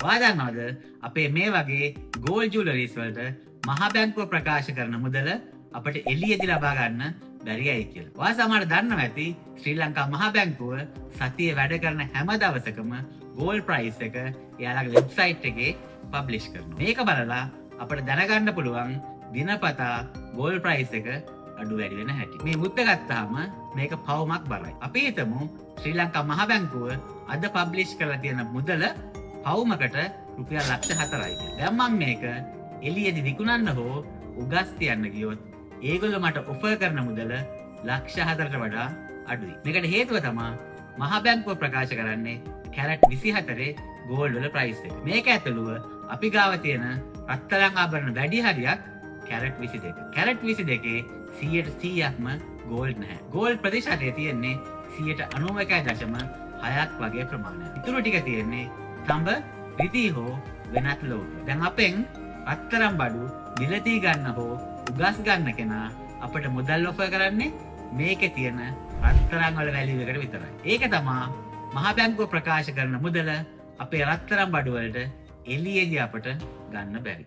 ඔයා දන්නවද අපේ මේ වගේ ගෝල්ඩ් ජුවලරිස් වලට මහා බැංකුව ප්‍රකාශ කරන මුදල අපට එළියේදී ලබා ගන්න බැරියයි කියලා. ඔයා සමහරට දන්නවා ඇති ශ්‍රී ලංකා මහා බැංකුව සතියේ වැඩ කරන හැම දවසකම ගෝල්ඩ් ප්‍රයිස් එක එයාලගේ වෙබ්සයිට් එකේ පබ්ලිෂ් කරනවා. මේක බලලා අපට දැනගන්න පුළුවන් දිනපතා ගෝල්ඩ් ප්‍රයිස් එක අඩු වැඩි වෙන හැටි. මේ මුද්ද ගත්තාම මේක පවුමක් බරයි. අපි හිතමු ශ්‍රී ලංකා මහා බැංකුව අද පබ්ලිෂ් කරලා තියෙන මුදල පවුමකට රුපියල් ලක්ෂ 4යි කියලා. දැන් මම මේක එළියේදී විකුණන්න හෝ උගස් තියන්න ගියොත් ඒගොල්ලෝ මට ඔෆර් කරන මුදල ලක්ෂ 4ට වඩා අඩුයි. මේකට හේතුව තමයි මහා බැංකුව ප්‍රකාශ කරන්නේ කැරට් 24 ගෝල්ඩ් වල ප්‍රයිස් එක. මේක ඇතුළුව අපි ගාව තියෙන රත්තරන් ආභරණ වැඩි හරියක් කැරට් 22. කැරට් 22 100%ක්ම ගෝල්ඩ් නැහැ. ගෝල්ඩ් ප්‍රතිශතය තියෙන්නේ 91.6ක් වගේ ප්‍රමාණයක්. ඉතුරු ටික තියෙන්නේ තඹ, රිදී හෝ වෙනත් ලෝහ. දැන් අපෙන් රත්තරන් බඩු මිලදී ගන්න හෝ උගස් ගන්න කෙනා අපට මුදල් ඔෆර් කරන්නේ මේකේ තියෙන රත්තරන් වල වැලියු එකට විතරයි. ඒක තමයි මහා බැංකුව ප්‍රකාශ කරන මුදල අපේ රත්තරන් බඩු වලට එළියේදී අපට ගන්න බැරි.